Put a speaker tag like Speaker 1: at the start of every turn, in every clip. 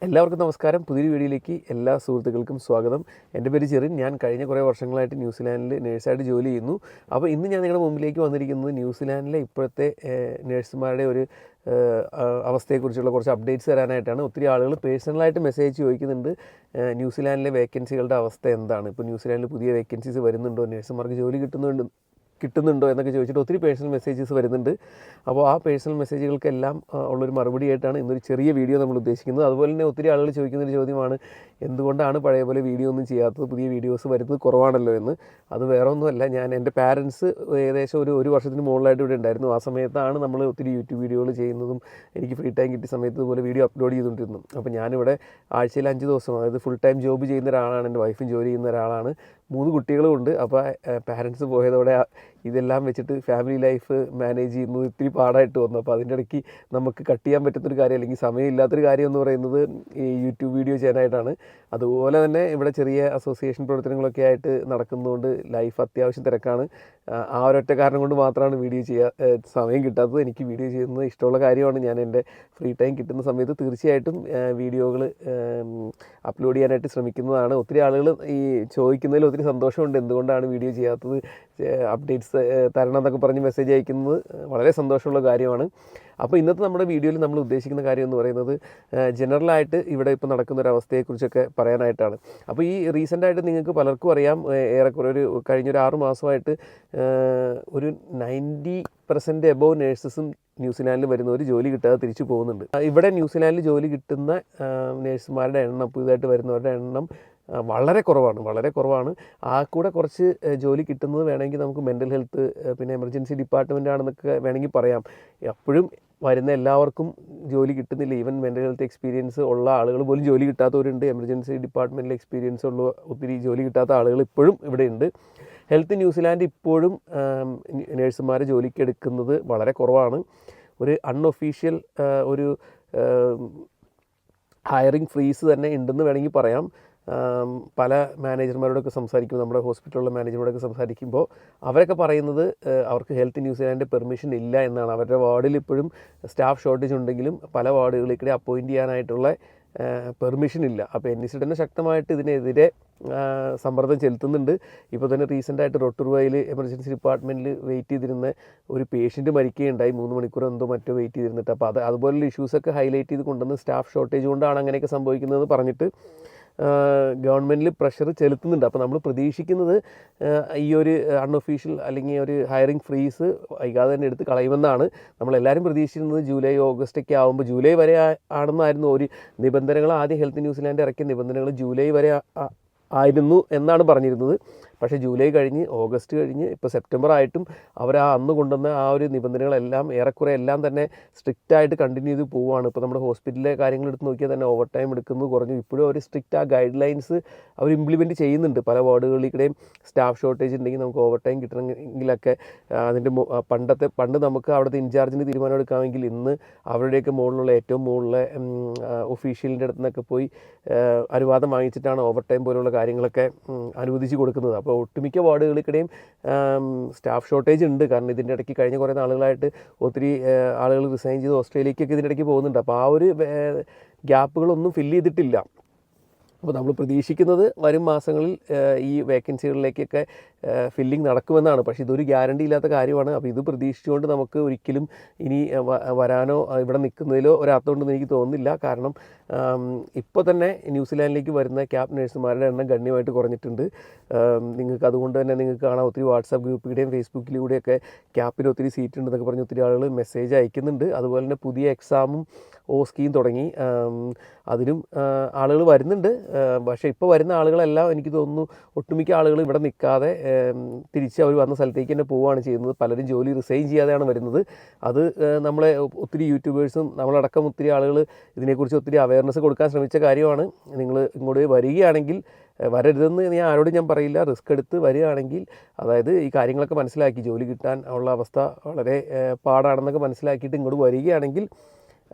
Speaker 1: എല്ലാവർക്കും നമസ്കാരം. പുതിയൊരു വീഡിയോയിലേക്ക് എല്ലാ സുഹൃത്തുക്കൾക്കും സ്വാഗതം. എൻ്റെ പേര് ജെറിൻ. ഞാൻ കഴിഞ്ഞ കുറേ വർഷങ്ങളായിട്ട് ന്യൂസിലാൻഡിൽ നേഴ്സായിട്ട് ജോലി ചെയ്യുന്നു. അപ്പോൾ ഇന്ന് ഞാൻ നിങ്ങളുടെ മുമ്പിലേക്ക് വന്നിരിക്കുന്നത് ന്യൂസിലാൻഡിലെ ഇപ്പോഴത്തെ നേഴ്സുമാരുടെ ഒരു അവസ്ഥയെക്കുറിച്ചുള്ള കുറച്ച് അപ്ഡേറ്റ്സ് തരാനായിട്ടാണ്. ഒത്തിരി ആളുകൾ പേഴ്സണലായിട്ട് മെസ്സേജ് ചോദിക്കുന്നുണ്ട്, ന്യൂസിലാൻഡിലെ വേക്കൻസികളുടെ അവസ്ഥ എന്താണ്, ഇപ്പോൾ ന്യൂസിലാൻഡിൽ പുതിയ വേക്കൻസീസ് വരുന്നുണ്ടോ, നേഴ്സുമാർക്ക് ജോലി കിട്ടുന്നുണ്ടോ എന്നൊക്കെ ചോദിച്ചിട്ട് ഒത്തിരി പേഴ്സണൽ മെസ്സേജസ് വരുന്നുണ്ട്. അപ്പോൾ ആ പേഴ്സണൽ മെസ്സേജുകൾക്കെല്ലാം ഉള്ളൊരു മറുപടി ആയിട്ടാണ് ഇന്നൊരു ചെറിയ വീഡിയോ നമ്മൾ ഉദ്ദേശിക്കുന്നത്. അതുപോലെ തന്നെ ഒത്തിരി ആളുകൾ ചോദിക്കുന്നൊരു ചോദ്യമാണ്, എന്തുകൊണ്ടാണ് പഴയ പോലെ വീഡിയോ ഒന്നും ചെയ്യാത്തത്, പുതിയ വീഡിയോസ് വരുന്നത് കുറവാണല്ലോ എന്ന്. അത് വേറെ ഒന്നുമല്ല, ഞാൻ എൻ്റെ പാരൻസ് ഏകദേശം ഒരു വർഷത്തിന് മുകളിലായിട്ട് ഇവിടെ ഉണ്ടായിരുന്നു. ആ സമയത്താണ് നമ്മൾ ഒത്തിരി യൂട്യൂബ് വീഡിയോകൾ ചെയ്യുന്നതും എനിക്ക് ഫ്രീ ടൈം കിട്ടിയ സമയത്ത് ഇതുപോലെ വീഡിയോ അപ്ലോഡ് ചെയ്തുകൊണ്ടിരുന്നു. അപ്പോൾ ഞാനിവിടെ ആഴ്ചയിൽ 5 ദിവസം, അതായത് ഫുൾ ടൈം ജോബ് ചെയ്യുന്ന ഒരാളാണ്. എൻ്റെ വൈഫും ജോലി ചെയ്യുന്ന ഒരാളാണ്. 3 കുട്ടികളും ഉണ്ട്. അപ്പോൾ പാരൻസ് പോയതോടെ ഇതെല്ലാം വെച്ചിട്ട് ഫാമിലി ലൈഫ് മാനേജ് ചെയ്യുന്നത് ഇത്തിരി പാടായിട്ട് വന്നു. അപ്പോൾ അതിൻ്റെ ഇടയ്ക്ക് നമുക്ക് കട്ട് ചെയ്യാൻ പറ്റുന്നൊരു കാര്യം, അല്ലെങ്കിൽ സമയമില്ലാത്തൊരു കാര്യം എന്ന് പറയുന്നത് ഈ യൂട്യൂബ് വീഡിയോ ചെയ്യാനായിട്ടാണ്. അതുപോലെ തന്നെ ഇവിടെ ചെറിയ അസോസിയേഷൻ പ്രവർത്തനങ്ങളൊക്കെ ആയിട്ട് നടക്കുന്നതുകൊണ്ട് ലൈഫ് അത്യാവശ്യം തിരക്കാണ്. ആ ഒരൊറ്റ കാരണം കൊണ്ട് മാത്രമാണ് വീഡിയോ സമയം കിട്ടാത്തത്. എനിക്ക് വീഡിയോ ചെയ്യുന്നത് ഇഷ്ടമുള്ള കാര്യമാണ്. ഞാൻ എൻ്റെ ഫ്രീ ടൈം കിട്ടുന്ന സമയത്ത് തീർച്ചയായിട്ടും വീഡിയോകൾ അപ്ലോഡ് ചെയ്യാനായിട്ട് ശ്രമിക്കുന്നതാണ്. ഒത്തിരി ആളുകൾ ഈ ചോദിക്കുന്നതിൽ ഒത്തിരി സന്തോഷമുണ്ട്, എന്തുകൊണ്ടാണ് വീഡിയോ ചെയ്യാത്തത്, അപ്ഡേറ്റ്സ് തരണം എന്നൊക്കെ പറഞ്ഞ് മെസ്സേജ് അയക്കുന്നത് വളരെ സന്തോഷമുള്ള കാര്യമാണ്. അപ്പോൾ ഇന്നത്തെ നമ്മുടെ വീഡിയോയിൽ നമ്മൾ ഉദ്ദേശിക്കുന്ന കാര്യം എന്ന് പറയുന്നത് ജനറലായിട്ട് ഇവിടെ ഇപ്പോൾ നടക്കുന്ന ഒരു അവസ്ഥയെക്കുറിച്ചൊക്കെ പറയാനായിട്ടാണ്. അപ്പോൾ ഈ റീസെൻ്റായിട്ട് നിങ്ങൾക്ക് പലർക്കും അറിയാം, ഏറെക്കുറെ കഴിഞ്ഞൊരു 6 മാസമായിട്ട് ഒരു 90% എബോവ് നേഴ്സസും ന്യൂസിലാൻഡിൽ വരുന്നവർ ജോലി കിട്ടാതെ തിരിച്ചു പോകുന്നുണ്ട്. ഇവിടെ ന്യൂസിലാൻഡിൽ ജോലി കിട്ടുന്ന നേഴ്സുമാരുടെ എണ്ണം, പുതുതായിട്ട് വരുന്നവരുടെ എണ്ണം വളരെ കുറവാണ്. ആ കൂടെ കുറച്ച് ജോലി കിട്ടുന്നത് വേണമെങ്കിൽ നമുക്ക് മെൻ്റൽ ഹെൽത്ത്, പിന്നെ എമർജൻസി ഡിപ്പാർട്ട്മെൻ്റ് ആണെന്നൊക്കെ വേണമെങ്കിൽ പറയാം. അപ്പോഴും വരുന്ന എല്ലാവർക്കും ജോലി കിട്ടുന്നില്ല. ഈവൻ മെൻ്റൽ ഹെൽത്ത് എക്സ്പീരിയൻസ് ഉള്ള ആളുകൾ പോലും ജോലി കിട്ടാത്തവരുണ്ട്. എമർജൻസി ഡിപ്പാർട്ട്മെൻറ്റിൽ എക്സ്പീരിയൻസ് ഉള്ള ഒത്തിരി ജോലി കിട്ടാത്ത ആളുകൾ ഇപ്പോഴും ഇവിടെ ഉണ്ട്. ഹെൽത്ത് ന്യൂസിലാൻഡ് ഇപ്പോഴും നേഴ്സുമാരെ ജോലിക്ക് എടുക്കുന്നത് വളരെ കുറവാണ്. ഒരു അൺഒഫീഷ്യൽ ഒരു ഹയറിംഗ് ഫ്രീസ് തന്നെ ഉണ്ടെന്ന് വേണമെങ്കിൽ പറയാം. പല മാനേജർമാരോടൊക്കെ സംസാരിക്കുമ്പോൾ, നമ്മുടെ ഹോസ്പിറ്റലിലെ മാനേജർമാരോടൊക്കെ സംസാരിക്കുമ്പോൾ അവരൊക്കെ പറയുന്നത് അവർക്ക് ഹെൽത്ത് ന്യൂസിലാൻഡ് പെർമിഷൻ ഇല്ല എന്നാണ്. അവരുടെ വാർഡിൽ ഇപ്പോഴും സ്റ്റാഫ് ഷോർട്ടേജ് ഉണ്ടെങ്കിലും പല വാർഡുകളിൽ അപ്പോയിൻറ്റ് ചെയ്യാനായിട്ടുള്ള പെർമിഷൻ ഇല്ല. അപ്പോൾ NEC തന്നെ ശക്തമായിട്ട് ഇതിനെതിരെ സമ്മർദ്ദം ചെലുത്തുന്നുണ്ട്. ഇപ്പോൾ തന്നെ റീസെൻ്റായിട്ട് റൊട്ടുറുവയിൽ എമർജൻസി ഡിപ്പാർട്ട്മെൻറ്റിൽ വെയിറ്റ് ചെയ്തിരുന്ന ഒരു പേഷ്യൻറ്റ് മരിക്കുകയുണ്ടായി, 3 മണിക്കൂർ എന്തോ മറ്റോ വെയിറ്റ് ചെയ്തിരുന്നിട്ട്. അപ്പോൾ അതുപോലുള്ള ഇഷ്യൂസൊക്കെ ഹൈലൈറ്റ് ചെയ്ത് കൊണ്ടുവന്ന് സ്റ്റാഫ് ഷോർട്ടേജ് കൊണ്ടാണ് അങ്ങനെയൊക്കെ സംഭവിക്കുന്നതെന്ന് പറഞ്ഞിട്ട് ഗവൺമെൻറ്റിൽ പ്രഷർ ചെലുത്തുന്നുണ്ട്. അപ്പോൾ നമ്മൾ പ്രതീക്ഷിക്കുന്നത് ഈ ഒരു അൺഒഫീഷ്യൽ അല്ലെങ്കിൽ ഒരു ഹയറിംഗ് ഫ്രീസ് വൈകാതെ തന്നെ എടുത്ത് കളയുമെന്നാണ്. നമ്മളെല്ലാവരും പ്രതീക്ഷിക്കുന്നത് ജൂലൈ ഓഗസ്റ്റ് ഒക്കെ ആകുമ്പോൾ, ജൂലൈ വരെ ആണെന്നായിരുന്നു ഒരു നിബന്ധനകൾ. ആദ്യം ഹെൽത്ത് ന്യൂസിലാൻഡ് ഇറക്കിയ നിബന്ധനകൾ ജൂലൈ വരെ ആയിരുന്നു എന്നാണ് പറഞ്ഞിരുന്നത്. പക്ഷേ ജൂലൈ കഴിഞ്ഞ്, ഓഗസ്റ്റ് കഴിഞ്ഞ്, ഇപ്പോൾ സെപ്റ്റംബർ ആയിട്ടും അവർ അന്ന് കൊണ്ടുവന്ന ആ ഒരു നിബന്ധനകളെല്ലാം ഏറെക്കുറെ എല്ലാം തന്നെ സ്ട്രിക്റ്റായിട്ട് കണ്ടിന്യൂ ചെയ്ത് പോവുകയാണ്. ഇപ്പോൾ നമ്മുടെ ഹോസ്പിറ്റലിലെ കാര്യങ്ങൾ എടുത്ത് നോക്കിയാൽ തന്നെ ഓവർ ടൈം എടുക്കുന്നത് കുറഞ്ഞു. ഇപ്പോഴും അവർ സ്ട്രിക്റ്റ് ആ ഗൈഡ് ലൈൻസ് അവർ ഇംപ്ലിമെൻറ്റ് ചെയ്യുന്നുണ്ട്. പല വാർഡുകളിലേക്കിടെയും സ്റ്റാഫ് ഷോർട്ടേജ് ഉണ്ടെങ്കിൽ നമുക്ക് ഓവർ ടൈം കിട്ടണമെങ്കിലൊക്കെ അതിൻ്റെ പണ്ട് നമുക്ക് അവിടുത്തെ ഇൻചാർജിന് തീരുമാനം എടുക്കാമെങ്കിൽ ഇന്ന് അവരുടെയൊക്കെ മുകളിലുള്ള ഏറ്റവും മുകളിലെ ഒഫീഷ്യലിൻ്റെ അടുത്ത് നിന്നൊക്കെ പോയി അനുവാദം വാങ്ങിച്ചിട്ടാണ് ഓവർ ടൈം പോലുള്ള കാര്യങ്ങളൊക്കെ അനുവദിച്ച് കൊടുക്കുന്നത്. അപ്പോൾ ഒട്ടുമിക്ക വാർഡുകൾക്കിടെയും സ്റ്റാഫ് ഷോർട്ടേജ് ഉണ്ട്. കാരണം ഇതിൻ്റെ ഇടയ്ക്ക് കഴിഞ്ഞ കുറേ നാളുകളായിട്ട് ഒത്തിരി ആളുകൾ റിസൈൻ ചെയ്ത് ഓസ്ട്രേലിയക്കൊക്കെ ഇതിൻ്റെ ഇടയ്ക്ക് പോകുന്നുണ്ട്. അപ്പോൾ ആ ഒരു ഗ്യാപ്പുകളൊന്നും ഫില്ല് ചെയ്തിട്ടില്ല. അപ്പോൾ നമ്മൾ പ്രതീക്ഷിക്കുന്നത് വരും മാസങ്ങളിൽ ഈ വേക്കൻസികളിലേക്കൊക്കെ ഫില്ലിംഗ് നടക്കുമെന്നാണ്. പക്ഷേ ഇതൊരു ഗ്യാരണ്ടി ഇല്ലാത്ത കാര്യമാണ്. അപ്പോൾ ഇത് പ്രതീക്ഷിച്ചുകൊണ്ട് നമുക്ക് ഒരിക്കലും ഇനി വരാനോ ഇവിടെ നിൽക്കുന്നതിലോ ഒരർത്ഥമുണ്ടെന്ന് എനിക്ക് തോന്നുന്നില്ല. കാരണം ഇപ്പോൾ തന്നെ ന്യൂസിലാൻഡിലേക്ക് വരുന്ന ക്യാബ് നഴ്സുമാരുടെ എണ്ണം ഗണ്യമായിട്ട് കുറഞ്ഞിട്ടുണ്ട്. നിങ്ങൾക്ക് അതുകൊണ്ട് തന്നെ നിങ്ങൾക്ക് കാണാം, ഒത്തിരി വാട്സാപ്പ് ഗ്രൂപ്പിലൂടെയും ഫേസ്ബുക്കിലൂടെയൊക്കെ ക്യാപ്പിൽ ഒത്തിരി സീറ്റ് ഉണ്ടെന്നൊക്കെ പറഞ്ഞ് ഒത്തിരി ആളുകൾ മെസ്സേജ് അയക്കുന്നുണ്ട്. അതുപോലെ തന്നെ പുതിയ എക്സാമും OSCEയും തുടങ്ങി, അതിനും ആളുകൾ വരുന്നുണ്ട്. പക്ഷേ ഇപ്പോൾ വരുന്ന ആളുകളെല്ലാം എനിക്ക് തോന്നുന്നു ഒട്ടുമിക്ക ആളുകൾ ഇവിടെ നിൽക്കാതെ തിരിച്ച് അവർ വന്ന സ്ഥലത്തേക്ക് തന്നെ പോവുകയാണ് ചെയ്യുന്നത്. പലരും ജോലി റിസൈൻ ചെയ്യാതെയാണ് വരുന്നത്. അത് നമ്മളെ ഒത്തിരി യൂട്യൂബേഴ്സും നമ്മളടക്കം ഒത്തിരി ആളുകൾ ഇതിനെക്കുറിച്ച് ഒത്തിരി അവയർനെസ് കൊടുക്കാൻ ശ്രമിച്ച കാര്യമാണ്. നിങ്ങൾ ഇങ്ങോട്ട് വരികയാണെങ്കിൽ, വരരുതെന്ന് ഞാൻ പറയില്ല, റിസ്ക് എടുത്ത് വരികയാണെങ്കിൽ, അതായത് ഈ കാര്യങ്ങളൊക്കെ മനസ്സിലാക്കി ജോലി കിട്ടാൻ ഉള്ള അവസ്ഥ വളരെ പാടാണെന്നൊക്കെ മനസ്സിലാക്കിയിട്ട് ഇങ്ങോട്ട് വരികയാണെങ്കിൽ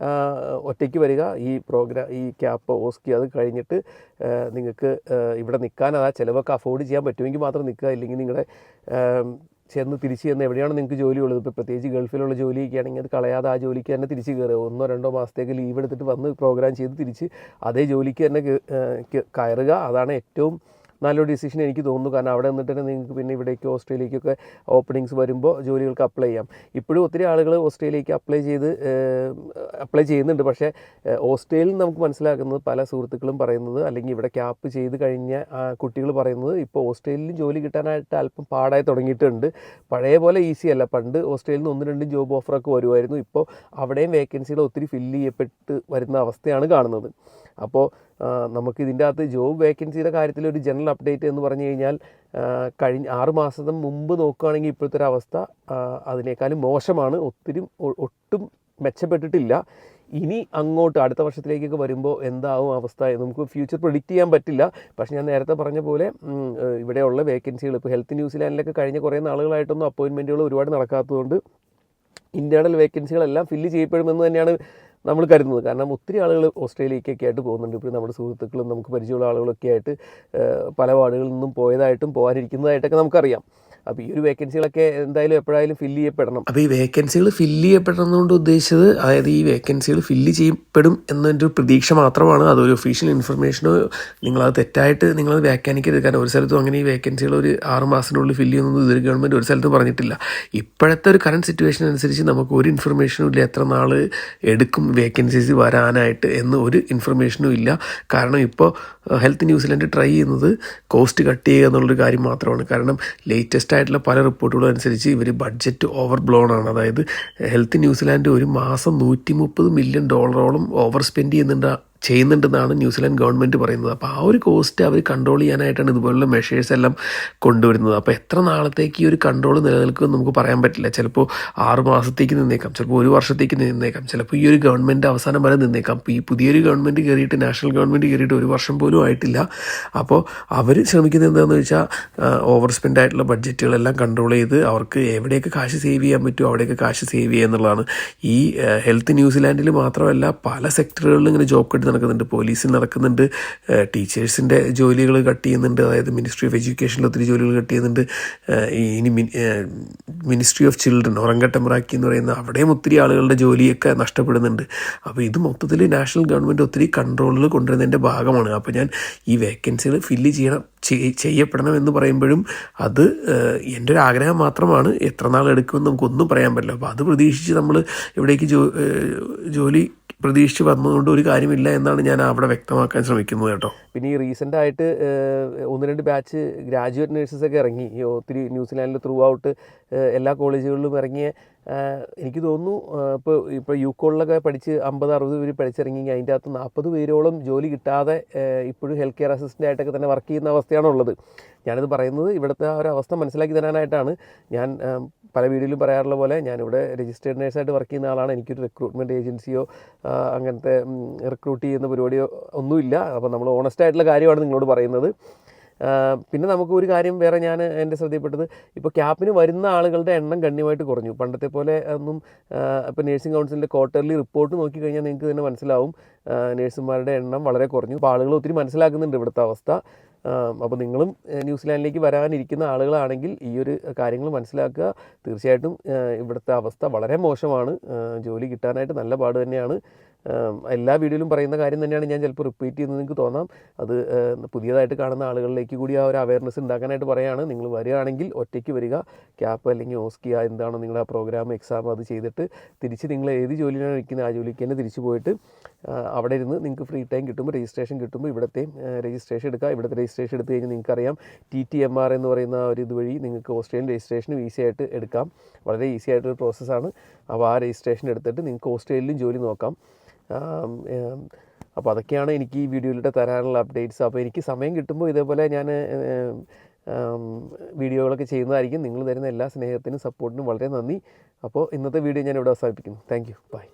Speaker 1: ഒറ്റയ്ക്ക് വരിക. ഈ ക്യാപ്പ് OSCE അത് കഴിഞ്ഞിട്ട് നിങ്ങൾക്ക് ഇവിടെ നിൽക്കാൻ, ആ ചിലവൊക്കെ അഫോർഡ് ചെയ്യാൻ പറ്റുമെങ്കിൽ മാത്രം നിൽക്കുക. ഇല്ലെങ്കിൽ നിങ്ങളുടെ തിരിച്ച് ചെന്ന് എവിടെയാണ് നിങ്ങൾക്ക് ജോലി ഉള്ളത്, ഇപ്പോൾ പ്രത്യേകിച്ച് ഗൾഫിലുള്ള ജോലിയൊക്കെ ആണെങ്കിൽ അത് കളയാതെ ആ ജോലിക്ക് തന്നെ തിരിച്ച് കയറുക. 1-2 മാസത്തേക്ക് ലീവ് എടുത്തിട്ട് വന്ന് പ്രോഗ്രാം ചെയ്ത് തിരിച്ച് അതേ ജോലിക്ക് തന്നെ കയറുക. അതാണ് ഏറ്റവും നല്ലൊരു ഡിസിഷൻ എനിക്ക് തോന്നുന്നു. കാരണം അവിടെ നിന്നിട്ട് തന്നെ നിങ്ങൾക്ക് പിന്നെ ഇവിടേക്ക് ഓസ്ട്രേലിയക്കൊക്കെ ഓപ്പണിങ്സ് വരുമ്പോൾ ജോലികൾക്ക് അപ്ലൈ ചെയ്യാം. ഇപ്പോഴും ഒത്തിരി ആളുകൾ ഓസ്ട്രേലിയക്ക് അപ്ലൈ ചെയ്യുന്നുണ്ട്. പക്ഷേ ഓസ്ട്രേലിയയിൽ നമുക്ക് മനസ്സിലാക്കുന്നത് പല സുഹൃത്തുക്കളും പറയുന്നത്, അല്ലെങ്കിൽ ഇവിടെ ക്യാപ്പ് ചെയ്ത് കഴിഞ്ഞ കുട്ടികൾ പറയുന്നത്, ഇപ്പോൾ ഓസ്ട്രേലിയയിൽ ജോലി കിട്ടാനായിട്ട് അല്പം പാടായി തുടങ്ങിയിട്ടുണ്ട്. പഴയ പോലെ ഈസി അല്ല. പണ്ട് ഓസ്ട്രേലിയയിൽ നിന്ന് 1-2 ജോബ് ഓഫറൊക്കെ വരുമായിരുന്നു. ഇപ്പോൾ അവിടെയും വേക്കൻസികൾ ഒത്തിരി ഫില്ല് ചെയ്യപ്പെട്ട് വരുന്ന അവസ്ഥയാണ് കാണുന്നത്. അപ്പോൾ നമുക്ക് ഇതിൻ്റെ അകത്ത് ജോബ് വേക്കൻസിയുടെ കാര്യത്തിൽ ഒരു ജനറൽ അപ്ഡേറ്റ് എന്ന് പറഞ്ഞു കഴിഞ്ഞാൽ, കഴിഞ്ഞ 6 മാസം മുമ്പ് നോക്കുകയാണെങ്കിൽ ഇപ്പോഴത്തെ ഒരു അവസ്ഥ അതിനേക്കാളും മോശമാണ്. ഒട്ടും മെച്ചപ്പെട്ടിട്ടില്ല. ഇനി അങ്ങോട്ട് അടുത്ത വർഷത്തിലേക്കൊക്കെ വരുമ്പോൾ എന്താവും അവസ്ഥ നമുക്ക് ഫ്യൂച്ചർ പ്രെഡിക്റ്റ് ചെയ്യാൻ പറ്റില്ല. പക്ഷേ ഞാൻ നേരത്തെ പറഞ്ഞ പോലെ ഇവിടെയുള്ള വേക്കൻസികൾ ഇപ്പോൾ ഹെൽത്ത് ന്യൂസിലാൻഡിലൊക്കെ കഴിഞ്ഞ കുറേ നാളുകളായിട്ടൊന്നും അപ്പോയിൻമെൻറ്റുകൾ ഒരുപാട് നടക്കാത്തതുകൊണ്ട് ഇൻറ്റേർണൽ വേക്കൻസികളെല്ലാം ഫില്ല് ചെയ്യപ്പെടുമെന്ന് തന്നെയാണ് നമ്മൾ കരുതുന്നത്. കാരണം ഒത്തിരി ആളുകൾ ഓസ്ട്രേലിയക്കൊക്കെ ആയിട്ട് പോകുന്നുണ്ട്. ഇപ്പോൾ നമ്മുടെ സുഹൃത്തുക്കളും നമുക്ക് പരിചയമുള്ള ആളുകളൊക്കെ ആയിട്ട് പല വാർഡുകളിൽ നിന്നും പോയതായിട്ടും പോകാനിരിക്കുന്നതായിട്ടൊക്കെ നമുക്കറിയാം. അപ്പോൾ ഈ ഒരു വേക്കൻസികളൊക്കെ എന്തായാലും എപ്പോഴായാലും ഫില്ല് ചെയ്യപ്പെടണം. അപ്പോൾ ഈ വേക്കൻസികൾ ഫില്ല് ചെയ്യപ്പെടണമെന്നുകൊണ്ട് ഉദ്ദേശിച്ചത്, അതായത് ഈ വേക്കൻസികൾ ഫില്ല് ചെയ്യപ്പെടും എന്നൊരു പ്രതീക്ഷ മാത്രമാണ്. അതൊരു ഒഫീഷ്യൽ ഇൻഫർമേഷനോ നിങ്ങളത് തെറ്റായിട്ട് നിങ്ങളത് വ്യാഖ്യാനിക്കരുത്. കാരണം ഒരു സ്ഥലത്തും അങ്ങനെ ഈ വേക്കൻസികൾ ഒരു 6 മാസത്തിനുള്ളിൽ ഫില്ല് ചെയ്യുന്നൊന്നും ഇതൊരു ഗവൺമെൻറ് ഒരു സ്ഥലത്തും പറഞ്ഞിട്ടില്ല. ഇപ്പോഴത്തെ ഒരു കറണ്ട് സിറ്റുവേഷൻ അനുസരിച്ച് നമുക്ക് ഒരു ഇൻഫർമേഷനും ഇല്ല എത്ര നാൾ എടുക്കും വേക്കൻസീസ് വരാനായിട്ട് എന്ന് ഒരു ഇൻഫർമേഷനും ഇല്ല. കാരണം ഇപ്പോൾ ഹെൽത്ത് ന്യൂസിലാൻഡ് ട്രൈ ചെയ്യുന്നത് കോസ്റ്റ് കട്ട് ചെയ്യുക എന്നുള്ളൊരു കാര്യം മാത്രമാണ്. കാരണം ലേറ്റസ്റ്റ് ആയിട്ടുള്ള പല റിപ്പോർട്ടുകളും അനുസരിച്ച് ഇവർ ബഡ്ജറ്റ് ഓവർ ബ്ലോൺ ആണ്. അതായത് ഹെൽത്ത് ന്യൂസിലാൻഡ് ഒരു മാസം $130 മില്യൺ ഓവർ സ്പെൻഡ് ചെയ്യുന്നുണ്ടെന്നാണ് ന്യൂസിലാൻഡ് ഗവൺമെൻറ് പറയുന്നത്. അപ്പോൾ ആ ഒരു കോസ്റ്റ് അവർ കൺട്രോൾ ചെയ്യാനായിട്ടാണ് ഇതുപോലുള്ള മെഷേഴ്സ് എല്ലാം കൊണ്ടുവരുന്നത്. അപ്പോൾ എത്ര നാളത്തേക്ക് ഈ ഒരു കൺട്രോൾ നിലനിൽക്കുമെന്ന് നമുക്ക് പറയാൻ പറ്റില്ല. ചിലപ്പോൾ 6 മാസത്തേക്ക് നിന്നേക്കാം, ചിലപ്പോൾ 1 വർഷത്തേക്ക് നിന്നേക്കാം, ചിലപ്പോൾ ഈ ഒരു ഗവൺമെൻറ് അവസാനം വരെ നിന്നേക്കാം. അപ്പോൾ ഈ പുതിയൊരു ഗവൺമെൻറ് കയറിയിട്ട്, നാഷണൽ ഗവൺമെൻറ് കയറിയിട്ട് 1 വർഷം പോലും ആയിട്ടില്ല. അപ്പോൾ അവർ ശ്രമിക്കുന്നത് എന്താണെന്ന് വെച്ചാൽ ഓവർ സ്പെൻഡ് ആയിട്ടുള്ള ബഡ്ജറ്റുകളെല്ലാം കൺട്രോൾ ചെയ്ത് അവർക്ക് എവിടെയൊക്കെ കാശ് സേവ് ചെയ്യാൻ പറ്റുമോ അവിടെയൊക്കെ കാശ് സേവ് ചെയ്യുക എന്നുള്ളതാണ്. ഈ ഹെൽത്ത് ന്യൂസിലാൻഡിൽ മാത്രമല്ല പല സെക്ടറുകളിലും ഇങ്ങനെ ജോബ് കട്ട് നടക്കുന്നുണ്ട്. പോലീസിൽ നടക്കുന്നുണ്ട്, ടീച്ചേഴ്സിൻ്റെ ജോലികൾ കട്ട് ചെയ്യുന്നുണ്ട്, അതായത് മിനിസ്ട്രി ഓഫ് എഡ്യൂക്കേഷനിൽ ഒത്തിരി ജോലികൾ കട്ട് ചെയ്യുന്നുണ്ട്. ഇനി മിനിസ്ട്രി ഓഫ് ചിൽഡ്രൻ, ഒറങ്കട്ടമറാക്കി എന്ന് പറയുന്ന അവിടെയും ഒത്തിരി ആളുകളുടെ ജോലിയൊക്കെ നഷ്ടപ്പെടുന്നുണ്ട്. അപ്പോൾ ഇത് മൊത്തത്തിൽ നാഷണൽ ഗവൺമെൻറ് ഒത്തിരി കൺട്രോളുകൾ കൊണ്ടുവരുന്നതിൻ്റെ ഭാഗമാണ്. അപ്പോൾ ഞാൻ ഈ വേക്കൻസികൾ ഫില്ല് ചെയ്യപ്പെടണം എന്ന് പറയുമ്പോഴും അത് എൻ്റെ ഒരു ആഗ്രഹം മാത്രമാണ്. എത്ര നാൾ എടുക്കുമെന്ന് നമുക്കൊന്നും പറയാൻ പറ്റില്ല. അപ്പോൾ അത് പ്രതീക്ഷിച്ച് നമ്മൾ ഇവിടേക്ക് ജോലി പ്രതീക്ഷിച്ച് വന്നതുകൊണ്ട് ഒരു കാര്യമില്ല എന്നാണ് ഞാൻ അവിടെ വ്യക്തമാക്കാൻ ശ്രമിക്കുന്നത് കേട്ടോ. പിന്നെ ഈ റീസെൻ്റ് ആയിട്ട് 1-2 ബാച്ച് ഗ്രാജുവേറ്റ് നേഴ്സസൊക്കെ ഇറങ്ങി. ഒത്തിരി ന്യൂസിലാൻഡിൽ ത്രൂ ഔട്ട് എല്ലാ കോളേജുകളിലും ഇറങ്ങിയ, എനിക്ക് തോന്നുന്നു ഇപ്പോൾ യുകോളിലൊക്കെ പഠിച്ച് 50-60 പേര് പഠിച്ചിറങ്ങി. അതിൻ്റെ അകത്ത് 40 പേരോളം ജോലി കിട്ടാതെ ഇപ്പോഴും ഹെൽത്ത് കെയർ അസിസ്റ്റൻ്റ് ആയിട്ടൊക്കെ തന്നെ വർക്ക് ചെയ്യുന്ന അവസ്ഥയാണുള്ളത്. ഞാനിത് പറയുന്നത് ഇവിടുത്തെ ആ ഒരു അവസ്ഥ മനസ്സിലാക്കി തരാനായിട്ടാണ്. ഞാൻ പല വീഡിയോയിലും പറയാറുള്ള പോലെ ഞാനിവിടെ രജിസ്റ്റേർഡ് നേഴ്സായിട്ട് വർക്ക് ചെയ്യുന്ന ആളാണ്. എനിക്കൊരു റിക്രൂട്ട്മെൻറ്റ് ഏജൻസിയോ അങ്ങനത്തെ റിക്രൂട്ട് ചെയ്യുന്ന പരിപാടിയോ ഒന്നുമില്ല. അപ്പോൾ നമ്മൾ ഓണസ്റ്റ് ആയിട്ടുള്ള കാര്യമാണ് നിങ്ങളോട് പറയുന്നത്. പിന്നെ നമുക്ക് ഒരു കാര്യം വേറെ എൻ്റെ ശ്രദ്ധയിൽപ്പെട്ടത്, ഇപ്പോൾ ക്യാപ്പിന് വരുന്ന ആളുകളുടെ എണ്ണം ഗണ്യമായിട്ട് കുറഞ്ഞു. പണ്ടത്തെ പോലെ ഒന്നും ഇപ്പോൾ നേഴ്സിംഗ് കൗൺസിലിൻ്റെ ക്വാർട്ടർലി റിപ്പോർട്ട് നോക്കിക്കഴിഞ്ഞാൽ നിങ്ങൾക്ക് തന്നെ മനസ്സിലാവും നേഴ്സുമാരുടെ എണ്ണം വളരെ കുറഞ്ഞു. അപ്പോൾ ആളുകൾ ഒത്തിരി മനസ്സിലാക്കുന്നുണ്ട് ഇവിടുത്തെ അവസ്ഥ. അപ്പോൾ നിങ്ങളും ന്യൂസിലാൻഡിലേക്ക് വരാനിരിക്കുന്ന ആളുകളാണെങ്കിൽ ഈ ഒരു കാര്യങ്ങൾ മനസ്സിലാക്കുക. തീർച്ചയായിട്ടും ഇവിടുത്തെ അവസ്ഥ വളരെ മോശമാണ്. ജോലി കിട്ടാനായിട്ട് നല്ല പാട് തന്നെയാണ്. എല്ലാ വീഡിയോയിലും പറയുന്ന കാര്യം തന്നെയാണ് ഞാൻ ചിലപ്പോൾ റിപ്പീറ്റ് ചെയ്യുന്നത് നിങ്ങൾക്ക് തോന്നാം. അത് പുതിയതായിട്ട് കാണുന്ന ആളുകളിലേക്ക് കൂടി ആ ഒരു അവയർനെസ് ഉണ്ടാക്കാനായിട്ട് പറയുകയാണ്. നിങ്ങൾ വരികയാണെങ്കിൽ ഒറ്റയ്ക്ക് വരിക. ക്യാപ്പ് അല്ലെങ്കിൽ ഓസ്കിയ എന്താണോ നിങ്ങളുടെ ആ പ്രോഗ്രാം എക്സാം അത് ചെയ്തിട്ട് തിരിച്ച് നിങ്ങൾ ഏത് ജോലിയാണ് ഇരിക്കുന്നത് ആ ജോലിക്ക് തന്നെ തിരിച്ച് പോയിട്ട് അവിടെ ഇരുന്ന് നിങ്ങൾക്ക് ഫ്രീ ടൈം കിട്ടുമ്പോൾ രജിസ്ട്രേഷൻ കിട്ടുമ്പോൾ ഇവിടുത്തെയും രജിസ്ട്രേഷൻ എടുക്കുക. ഇവിടുത്തെ രജിസ്ട്രേഷൻ എടുത്തു കഴിഞ്ഞാൽ നിങ്ങൾക്കറിയാം TTMR എന്ന് പറയുന്ന ഒരു ഇതുവഴി നിങ്ങൾക്ക് ഓസ്ട്രേലിയൻ രജിസ്ട്രേഷൻ ഈസി ആയിട്ട് എടുക്കാം. വളരെ ഈസി ആയിട്ടൊരു പ്രോസസ്സാണ്. അപ്പോൾ ആ രജിസ്ട്രേഷൻ എടുത്തിട്ട് നിങ്ങൾക്ക് ഓസ്ട്രേലിയയിലും ജോലി നോക്കാം. അപ്പോൾ അതൊക്കെയാണ് എനിക്ക് ഈ വീഡിയോയിലൂടെ തരാനുള്ള അപ്ഡേറ്റ്സ്. അപ്പോൾ എനിക്ക് സമയം കിട്ടുമ്പോൾ ഇതേപോലെ ഞാൻ വീഡിയോകളൊക്കെ ചെയ്യുന്നതായിരിക്കും. നിങ്ങൾ തരുന്ന എല്ലാ സ്നേഹത്തിനും സപ്പോർട്ടിനും വളരെ നന്ദി. അപ്പോൾ ഇന്നത്തെ വീഡിയോ ഞാൻ ഇവിടെ അവസാനിപ്പിക്കുന്നു. Thank you. ബൈ.